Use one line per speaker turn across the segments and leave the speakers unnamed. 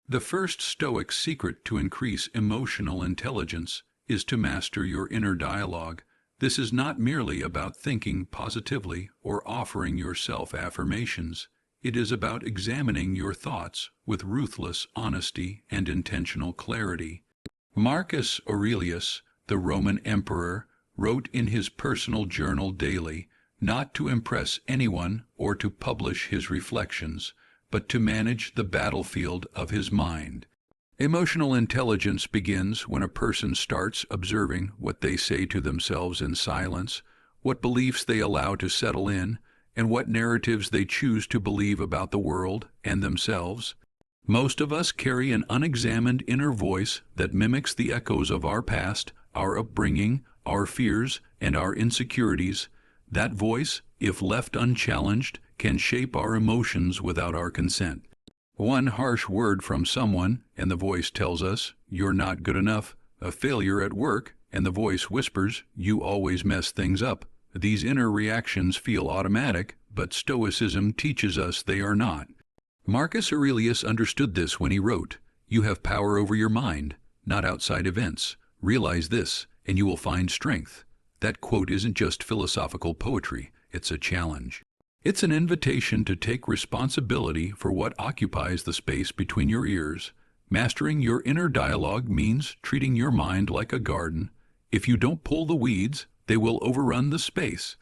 The first Stoic secret to increase emotional intelligence is to master your inner dialogue. This is not merely about thinking positively or offering yourself affirmations. It is about examining your thoughts with ruthless honesty and intentional clarity. Marcus Aurelius, the Roman emperor, wrote in his personal journal daily, not to impress anyone or to publish his reflections, but to manage the battlefield of his mind. Emotional intelligence begins when a person starts observing what they say to themselves in silence, what beliefs they allow to settle in, and what narratives they choose to believe about the world and themselves. Most of us carry an unexamined inner voice that mimics the echoes of our past, our upbringing, our fears, and our insecurities. That voice, if left unchallenged, can shape our emotions without our consent. One harsh word from someone, and the voice tells us, "You're not good enough." A failure at work, and the voice whispers, "You always mess things up." These inner reactions feel automatic, but Stoicism teaches us they are not. Marcus Aurelius understood this when he wrote, "You have power over your mind, not outside events. Realize this, and you will find strength." That quote isn't just philosophical poetry, it's a challenge. It's an invitation to take responsibility for what occupies the space between your ears. Mastering your inner dialogue means treating your mind like a garden. If you don't pull the weeds, they will overrun the space.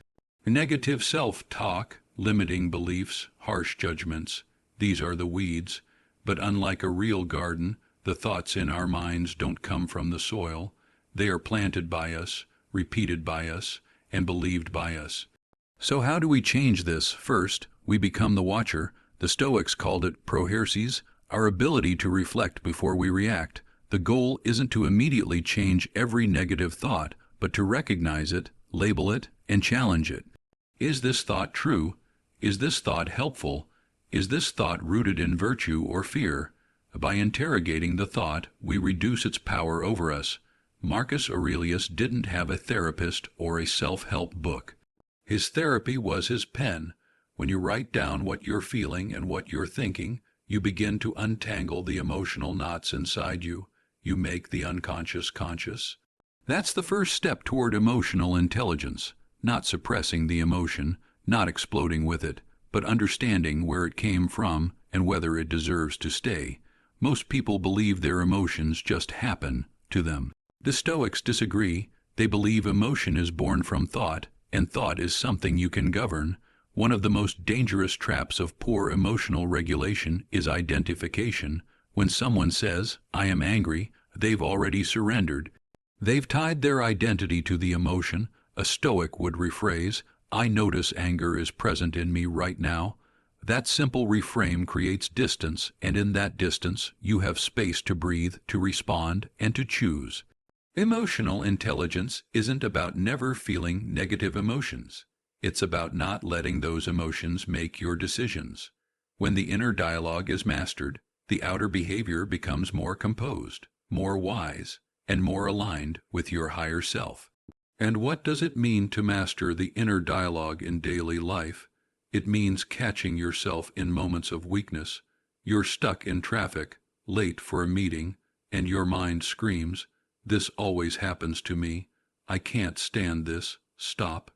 Negative self-talk, limiting beliefs, harsh judgments, these are the weeds. But unlike a real garden, the thoughts in our minds don't come from the soil. They are planted by us, repeated by us, and believed by us. So how do we change this? First, we become the watcher. The Stoics called it proherses, our ability to reflect before we react. The goal isn't to immediately change every negative thought, but to recognize it, label it, and challenge it. Is this thought true? Is this thought helpful? Is this thought rooted in virtue or fear? By interrogating the thought, we reduce its power over us. Marcus Aurelius didn't have a therapist or a self-help book. His therapy was his pen. When you write down what you're feeling and what you're thinking, you begin to untangle the emotional knots inside you. You make the unconscious conscious. That's the first step toward emotional intelligence, not suppressing the emotion, not exploding with it, but understanding where it came from and whether it deserves to stay. Most people believe their emotions just happen to them. The Stoics disagree. They believe emotion is born from thought, and thought is something you can govern. One of the most dangerous traps of poor emotional regulation is identification. When someone says, "I am angry," they've already surrendered. They've tied their identity to the emotion. A Stoic would rephrase, "I notice anger is present in me right now." That simple reframe creates distance, and in that distance, you have space to breathe, to respond, and to choose. Emotional intelligence isn't about never feeling negative emotions. It's about not letting those emotions make your decisions. When the inner dialogue is mastered, the outer behavior becomes more composed, more wise, and more aligned with your higher self. And what does it mean to master the inner dialogue in daily life? It means catching yourself in moments of weakness. You're stuck in traffic, late for a meeting, and your mind screams, "This always happens to me. I can't stand this. Stop."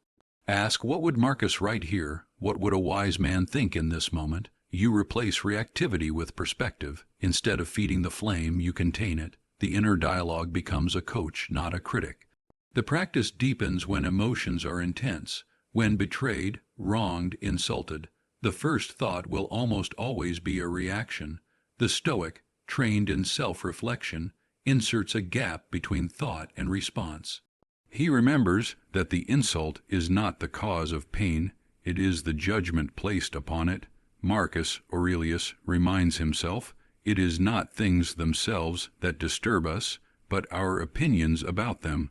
Ask, what would Marcus write here? What would a wise man think in this moment? You replace reactivity with perspective. Instead of feeding the flame, you contain it. The inner dialogue becomes a coach, not a critic. The practice deepens when emotions are intense. When betrayed, wronged, insulted, the first thought will almost always be a reaction. The Stoic, trained in self-reflection, inserts a gap between thought and response. He remembers that the insult is not the cause of pain, it is the judgment placed upon it. Marcus Aurelius reminds himself, it is not things themselves that disturb us, but our opinions about them.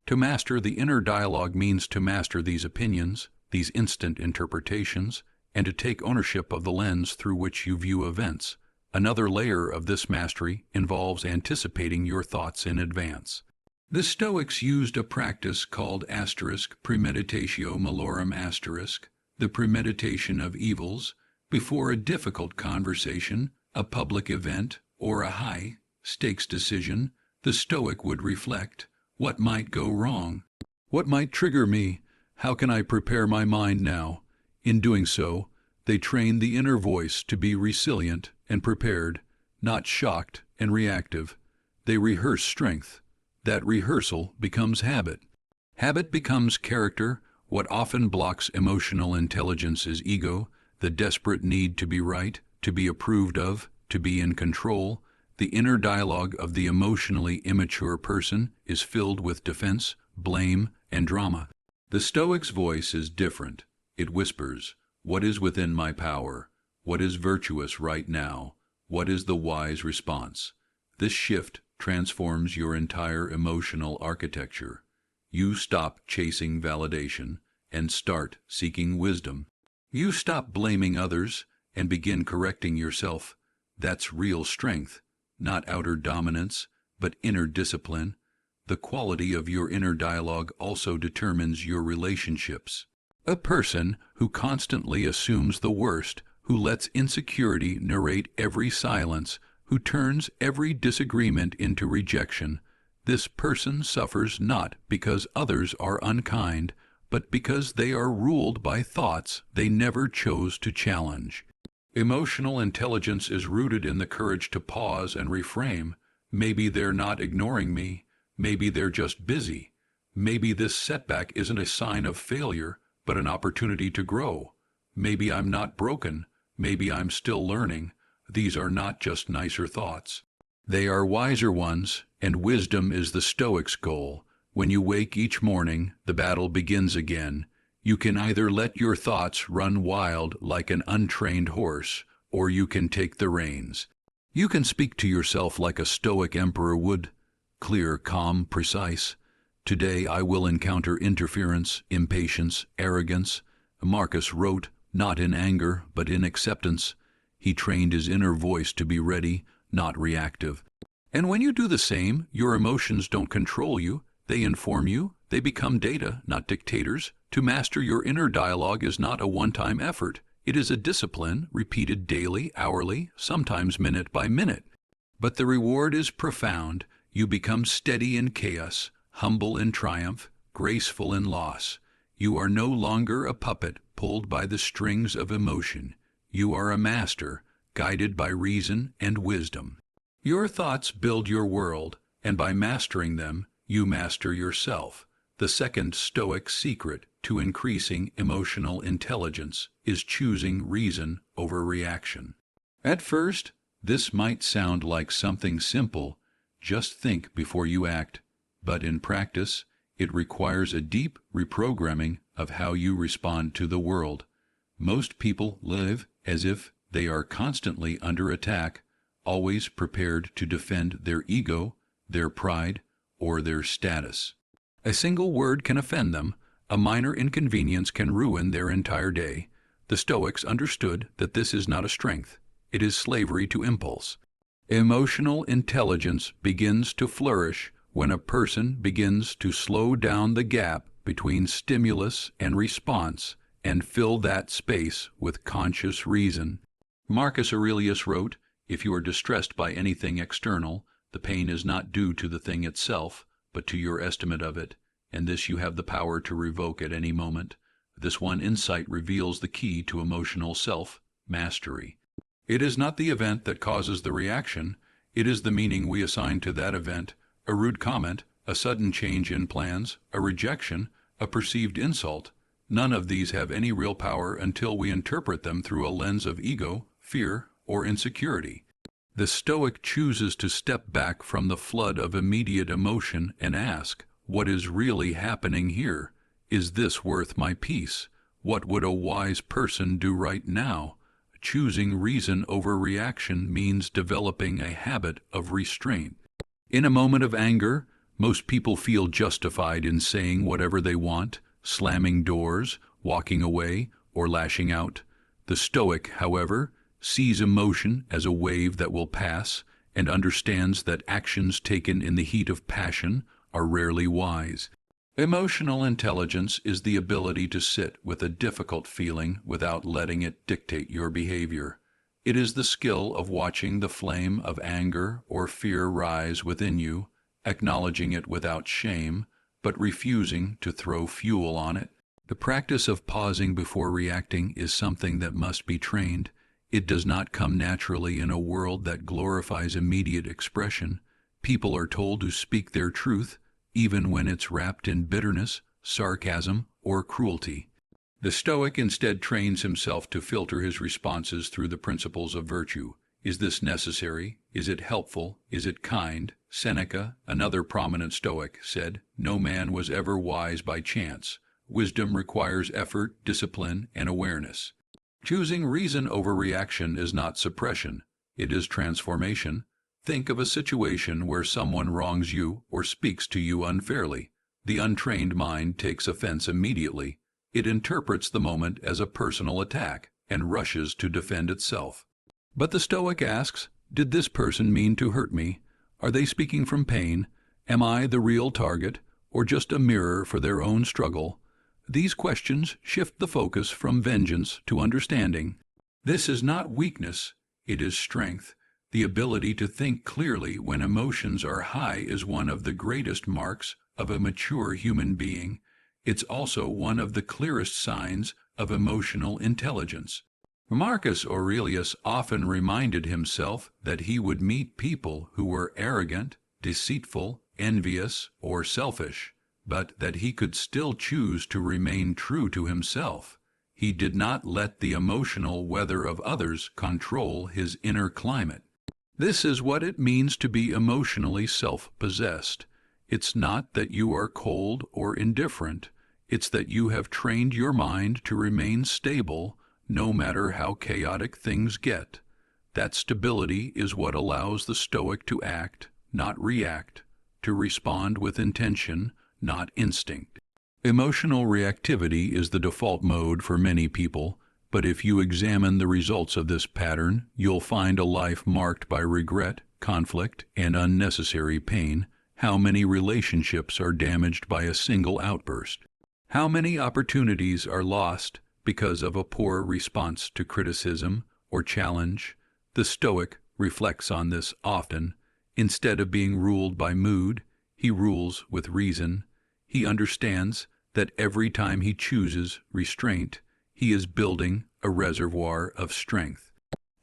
To master the inner dialogue means to master these opinions, these instant interpretations, and to take ownership of the lens through which you view events. Another layer of this mastery involves anticipating your thoughts in advance. The Stoics used a practice called premeditatio malorum the premeditation of evils, before a difficult conversation, a public event, or a high-stakes decision, the Stoic would reflect, what might go wrong? What might trigger me? How can I prepare my mind now? In doing so, they train the inner voice to be resilient and prepared, not shocked and reactive. They rehearse strength. That rehearsal becomes habit. Habit becomes character. What often blocks emotional intelligence is ego, the desperate need to be right, to be approved of, to be in control. The inner dialogue of the emotionally immature person is filled with defense, blame, and drama. The Stoic's voice is different. It whispers, what is within my power? What is virtuous right now? What is the wise response? This shift transforms your entire emotional architecture. You stop chasing validation and start seeking wisdom. You stop blaming others and begin correcting yourself. That's real strength, not outer dominance, but inner discipline. The quality of your inner dialogue also determines your relationships. A person who constantly assumes the worst, who lets insecurity narrate every silence, who turns every disagreement into rejection, this person suffers not because others are unkind, but because they are ruled by thoughts they never chose to challenge. Emotional intelligence is rooted in the courage to pause and reframe. Maybe they're not ignoring me. Maybe they're just busy. Maybe this setback isn't a sign of failure, but an opportunity to grow. Maybe I'm not broken. Maybe I'm still learning. These are not just nicer thoughts. They are wiser ones, and wisdom is the Stoic's goal. When you wake each morning, the battle begins again. You can either let your thoughts run wild like an untrained horse, or you can take the reins. You can speak to yourself like a Stoic emperor would, clear, calm, precise. Today I will encounter interference, impatience, arrogance. Marcus wrote, not in anger, but in acceptance. He trained his inner voice to be ready, not reactive. And when you do the same, your emotions don't control you. They inform you. They become data, not dictators. To master your inner dialogue is not a one-time effort. It is a discipline repeated daily, hourly, sometimes minute by minute. But the reward is profound. You become steady in chaos, humble in triumph, graceful in loss. You are no longer a puppet pulled by the strings of emotion. You are a master, guided by reason and wisdom. Your thoughts build your world, and by mastering them, you master yourself. The second Stoic secret to increasing emotional intelligence is choosing reason over reaction. At first, this might sound like something simple, just think before you act, but in practice, it requires a deep reprogramming of how you respond to the world. Most people live as if they are constantly under attack, always prepared to defend their ego, their pride, or their status. A single word can offend them. A minor inconvenience can ruin their entire day. The Stoics understood that this is not a strength. It is slavery to impulse. Emotional intelligence begins to flourish when a person begins to slow down the gap between stimulus and response and fill that space with conscious reason. Marcus Aurelius wrote, if you are distressed by anything external, the pain is not due to the thing itself, but to your estimate of it, and this you have the power to revoke at any moment. This one insight reveals the key to emotional self-mastery. It is not the event that causes the reaction, it is the meaning we assign to that event, a rude comment, a sudden change in plans, a rejection, a perceived insult. None of these have any real power until we interpret them through a lens of ego, fear, or insecurity. The Stoic chooses to step back from the flood of immediate emotion and ask, what is really happening here? Is this worth my peace? What would a wise person do right now? Choosing reason over reaction means developing a habit of restraint. In a moment of anger, most people feel justified in saying whatever they want, slamming doors, walking away, or lashing out. The Stoic, however, sees emotion as a wave that will pass and understands that actions taken in the heat of passion are rarely wise. Emotional intelligence is the ability to sit with a difficult feeling without letting it dictate your behavior. It is the skill of watching the flame of anger or fear rise within you, acknowledging it without shame, but refusing to throw fuel on it. The practice of pausing before reacting is something that must be trained. It does not come naturally in a world that glorifies immediate expression. People are told to speak their truth, even when it's wrapped in bitterness, sarcasm, or cruelty. The Stoic instead trains himself to filter his responses through the principles of virtue. Is this necessary? Is it helpful? Is it kind? Seneca, another prominent Stoic, said, "No man was ever wise by chance. Wisdom requires effort, discipline, and awareness." Choosing reason over reaction is not suppression. It is transformation. Think of a situation where someone wrongs you or speaks to you unfairly. The untrained mind takes offense immediately. It interprets the moment as a personal attack and rushes to defend itself. But the Stoic asks, did this person mean to hurt me? Are they speaking from pain? Am I the real target, or just a mirror for their own struggle? These questions shift the focus from vengeance to understanding. This is not weakness, it is strength. The ability to think clearly when emotions are high is one of the greatest marks of a mature human being. It's also one of the clearest signs of emotional intelligence. Marcus Aurelius often reminded himself that he would meet people who were arrogant, deceitful, envious, or selfish, but that he could still choose to remain true to himself. He did not let the emotional weather of others control his inner climate. This is what it means to be emotionally self-possessed. It's not that you are cold or indifferent. It's that you have trained your mind to remain stable no matter how chaotic things get. That stability is what allows the Stoic to act, not react, to respond with intention, not instinct. Emotional reactivity is the default mode for many people, but if you examine the results of this pattern, you'll find a life marked by regret, conflict, and unnecessary pain. How many relationships are damaged by a single outburst? How many opportunities are lost because of a poor response to criticism or challenge? The Stoic reflects on this often. Instead of being ruled by mood, he rules with reason. He understands that every time he chooses restraint, he is building a reservoir of strength.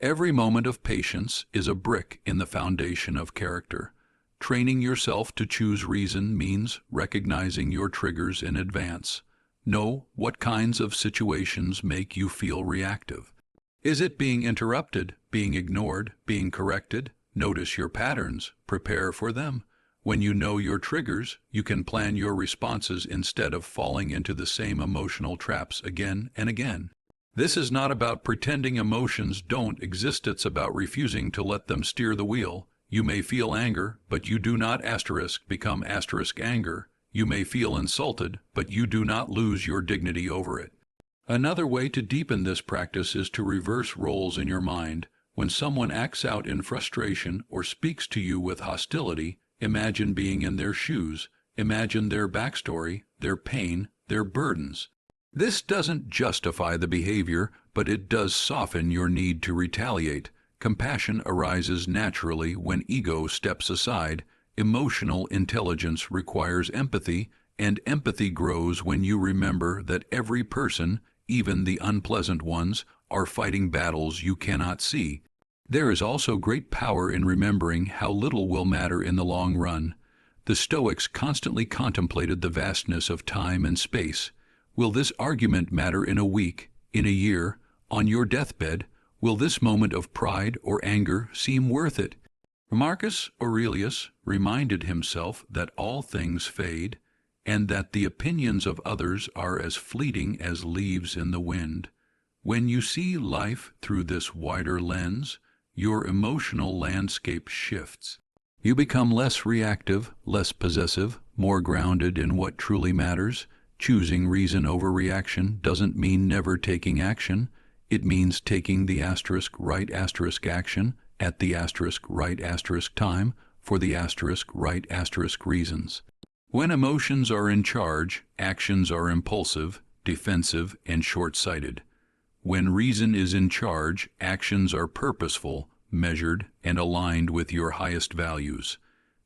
Every moment of patience is a brick in the foundation of character. Training yourself to choose reason means recognizing your triggers in advance. Know what kinds of situations make you feel reactive. Is it being interrupted, being ignored, being corrected? Notice your patterns, prepare for them. When you know your triggers, you can plan your responses instead of falling into the same emotional traps again and again. This is not about pretending emotions don't exist, it's about refusing to let them steer the wheel. You may feel anger, but you do not become anger. You may feel insulted, but you do not lose your dignity over it. Another way to deepen this practice is to reverse roles in your mind. When someone acts out in frustration or speaks to you with hostility, imagine being in their shoes. Imagine their backstory, their pain, their burdens. This doesn't justify the behavior, but it does soften your need to retaliate. Compassion arises naturally when ego steps aside. Emotional intelligence requires empathy, and empathy grows when you remember that every person, even the unpleasant ones, are fighting battles you cannot see. There is also great power in remembering how little will matter in the long run. The Stoics constantly contemplated the vastness of time and space. Will this argument matter in a week, in a year, on your deathbed? Will this moment of pride or anger seem worth it? Marcus Aurelius reminded himself that all things fade, and that the opinions of others are as fleeting as leaves in the wind. When you see life through this wider lens, your emotional landscape shifts. You become less reactive, less possessive, more grounded in what truly matters. Choosing reason over reaction doesn't mean never taking action. It means taking the right action at the right time for the right reasons. When emotions are in charge, actions are impulsive, defensive, and short-sighted. When reason is in charge, actions are purposeful, measured, and aligned with your highest values.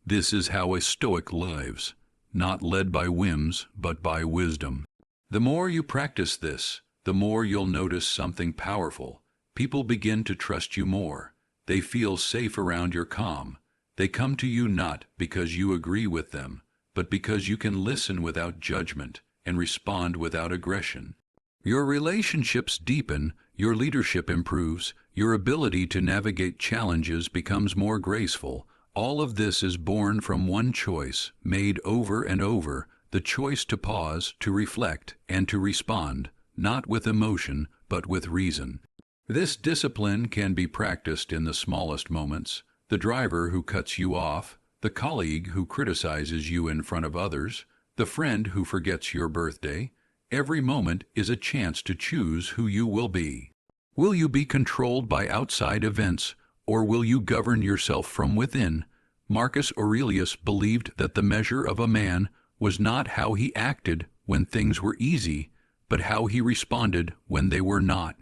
This is how a Stoic lives, not led by whims, but by wisdom. The more you practice this, the more you'll notice something powerful. People begin to trust you more. They feel safe around your calm. They come to you not because you agree with them, but because you can listen without judgment and respond without aggression. Your relationships deepen, your leadership improves, your ability to navigate challenges becomes more graceful. All of this is born from one choice, made over and over, the choice to pause, to reflect, and to respond, not with emotion, but with reason. This discipline can be practiced in the smallest moments. The driver who cuts you off, the colleague who criticizes you in front of others, the friend who forgets your birthday. Every moment is a chance to choose who you will be. Will you be controlled by outside events, or will you govern yourself from within? Marcus Aurelius believed that the measure of a man was not how he acted when things were easy, but how he responded when they were not.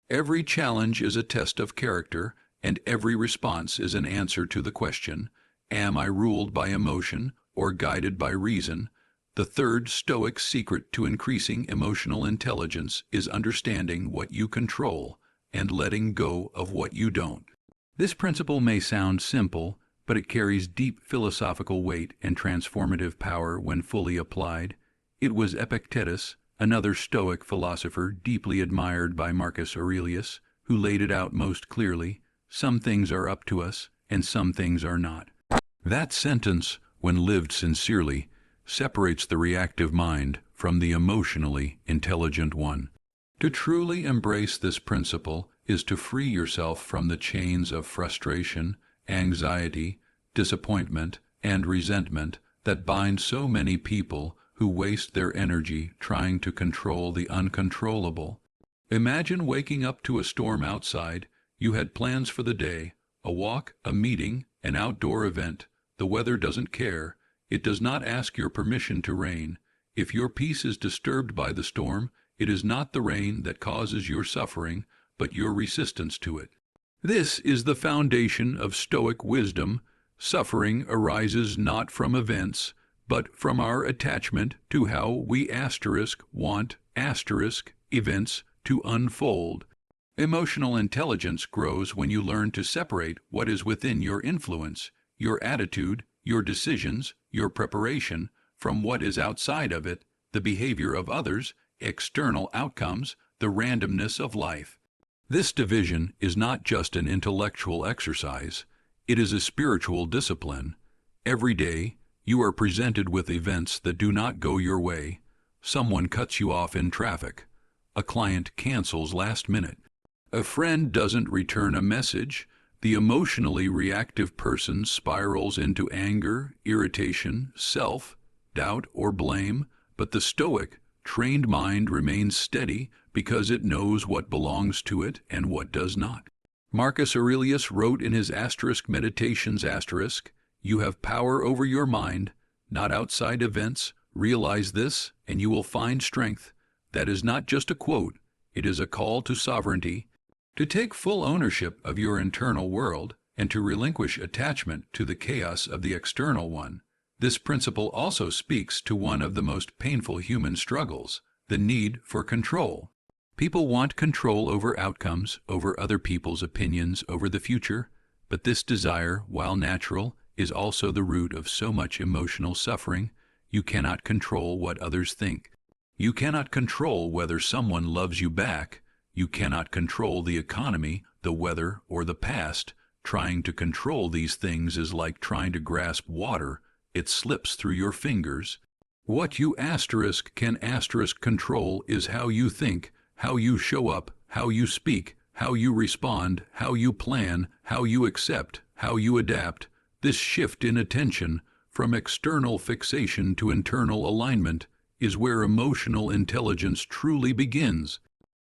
Every challenge is a test of character, and every response is an answer to the question, am I ruled by emotion or guided by reason? The third Stoic secret to increasing emotional intelligence is understanding what you control and letting go of what you don't. This principle may sound simple, but it carries deep philosophical weight and transformative power when fully applied. It was Epictetus, another Stoic philosopher deeply admired by Marcus Aurelius, who laid it out most clearly. Some things are up to us, and some things are not. That sentence, when lived sincerely, separates the reactive mind from the emotionally intelligent one. To truly embrace this principle is to free yourself from the chains of frustration, anxiety, disappointment, and resentment that bind so many people who waste their energy trying to control the uncontrollable. Imagine waking up to a storm outside. You had plans for the day, a walk, a meeting, an outdoor event. The weather doesn't care. It does not ask your permission to rain. If your peace is disturbed by the storm, it is not the rain that causes your suffering, but your resistance to it. This is the foundation of Stoic wisdom. Suffering arises not from events, but from our attachment to how we want events to unfold. Emotional intelligence grows when you learn to separate what is within your influence, your attitude, your decisions, your preparation, from what is outside of it, the behavior of others, external outcomes, the randomness of life. This division is not just an intellectual exercise, it is a spiritual discipline. Every day, you are presented with events that do not go your way. Someone cuts you off in traffic. A client cancels last minute. A friend doesn't return a message. The emotionally reactive person spirals into anger, irritation, self-doubt, or blame, but the Stoic, trained mind remains steady because it knows what belongs to it and what does not. Marcus Aurelius wrote in his Meditations, you have power over your mind, not outside events. Realize this, and you will find strength. That is not just a quote, it is a call to sovereignty, to take full ownership of your internal world and to relinquish attachment to the chaos of the external one. This principle also speaks to one of the most painful human struggles, the need for control. People want control over outcomes, over other people's opinions, over the future, but this desire, while natural, is also the root of so much emotional suffering. You cannot control what others think. You cannot control whether someone loves you back. You cannot control the economy, the weather, or the past. Trying to control these things is like trying to grasp water. It slips through your fingers. What you can control is how you think, how you show up, how you speak, how you respond, how you plan, how you accept, how you adapt. This shift in attention, from external fixation to internal alignment, is where emotional intelligence truly begins.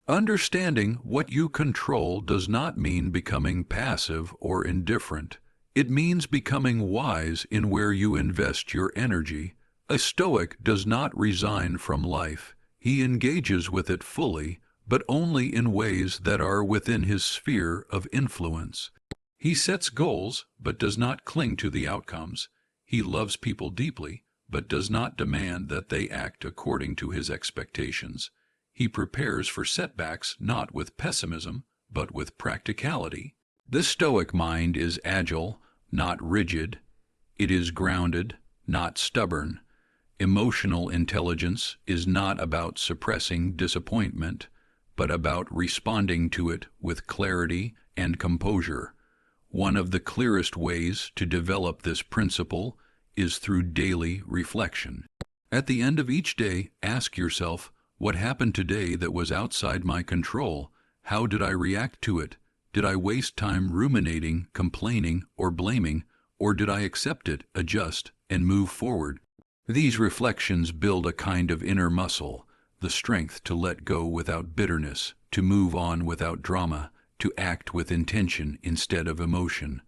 Understanding what you control does not mean becoming passive or indifferent. It means becoming wise in where you invest your energy. A Stoic does not resign from life. He engages with it fully, but only in ways that are within his sphere of influence. He sets goals, but does not cling to the outcomes. He loves people deeply, but does not demand that they act according to his expectations. He prepares for setbacks not with pessimism, but with practicality. The Stoic mind is agile, not rigid. It is grounded, not stubborn. Emotional intelligence is not about suppressing disappointment, but about responding to it with clarity and composure. One of the clearest ways to develop this principle is through daily reflection. At the end of each day, ask yourself, what happened today that was outside my control? How did I react to it? Did I waste time ruminating, complaining, or blaming, or did I accept it, adjust, and move forward? These reflections build a kind of inner muscle, the strength to let go without bitterness, to move on without drama, to act with intention instead of emotion.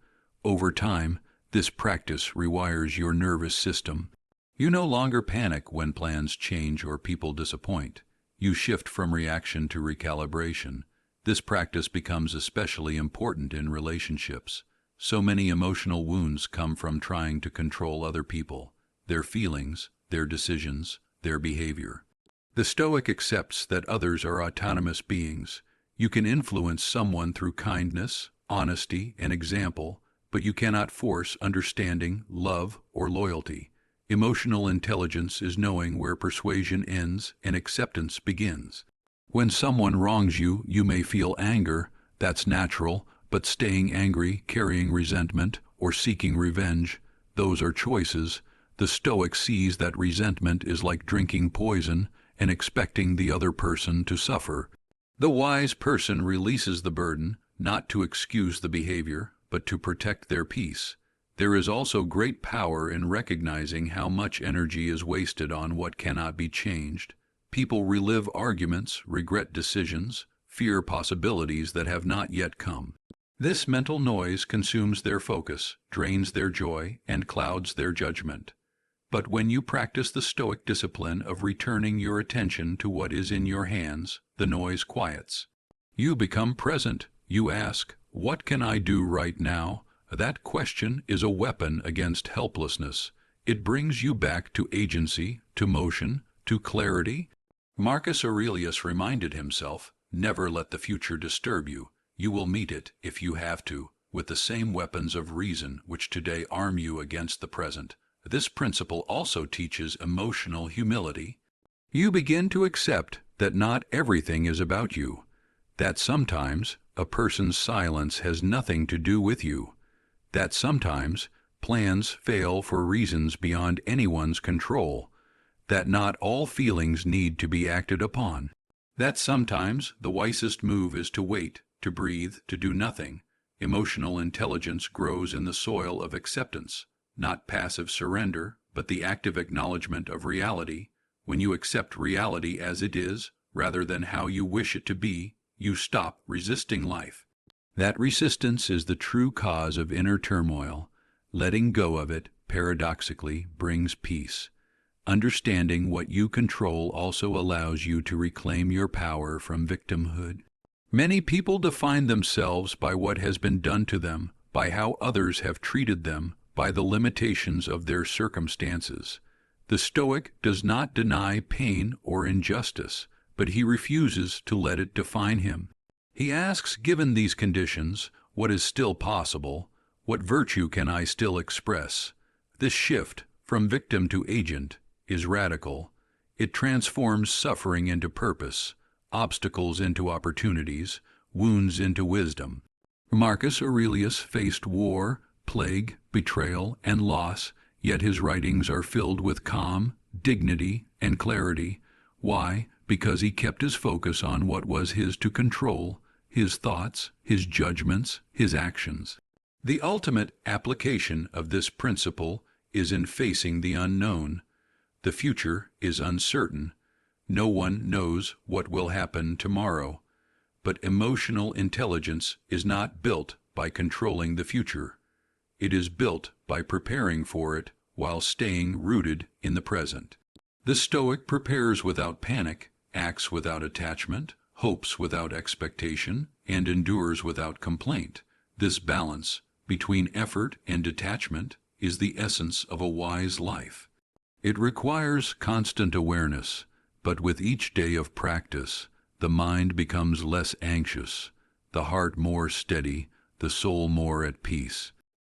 Over time, this practice rewires your nervous system. You no longer panic when plans change or people disappoint. You shift from reaction to recalibration. This practice becomes especially important in relationships. So many emotional wounds come from trying to control other people, their feelings, their decisions, their behavior. The Stoic accepts that others are autonomous beings. You can influence someone through kindness, honesty, and example, but you cannot force understanding, love, or loyalty. Emotional intelligence is knowing where persuasion ends and acceptance begins. When someone wrongs you, you may feel anger. That's natural, but staying angry, carrying resentment, or seeking revenge, those are choices. The Stoic sees that resentment is like drinking poison and expecting the other person to suffer. The wise person releases the burden, not to excuse the behavior, but to protect their peace. There is also great power in recognizing how much energy is wasted on what cannot be changed. People relive arguments, regret decisions, fear possibilities that have not yet come. This mental noise consumes their focus, drains their joy, and clouds their judgment. But when you practice the Stoic discipline of returning your attention to what is in your hands, the noise quiets. You become present. You ask, what can I do right now? That question is a weapon against helplessness. It brings you back to agency, to motion, to clarity. Marcus Aurelius reminded himself, never let the future disturb you. You will meet it, if you have to, with the same weapons of reason which today arm you against the present. This principle also teaches emotional humility. You begin to accept that not everything is about you, that sometimes a person's silence has nothing to do with you, that sometimes plans fail for reasons beyond anyone's control, that not all feelings need to be acted upon, that sometimes the wisest move is to wait, to breathe, to do nothing. Emotional intelligence grows in the soil of acceptance, not passive surrender, but the active acknowledgement of reality. When you accept reality as it is, rather than how you wish it to be, you stop resisting life. That resistance is the true cause of inner turmoil. Letting go of it, paradoxically, brings peace. Understanding what you control also allows you to reclaim your power from victimhood. Many people define themselves by what has been done to them, by how others have treated them, by the limitations of their circumstances. The Stoic does not deny pain or injustice, but he refuses to let it define him. He asks, given these conditions, what is still possible? What virtue can I still express? This shift from victim to agent is radical. It transforms suffering into purpose, obstacles into opportunities, wounds into wisdom. Marcus Aurelius faced war, plague, betrayal, and loss, yet his writings are filled with calm, dignity, and clarity. Why? Because he kept his focus on what was his to control, his thoughts, his judgments, his actions. The ultimate application of this principle is in facing the unknown. The future is uncertain. No one knows what will happen tomorrow. But emotional intelligence is not built by controlling the future. It is built by preparing for it while staying rooted in the present. The Stoic prepares without panic, acts without attachment, hopes without expectation, and endures without complaint. This balance between effort and detachment is the essence of a wise life. It requires constant awareness, but with each day of practice, the mind becomes less anxious, the heart more steady, the soul more at peace.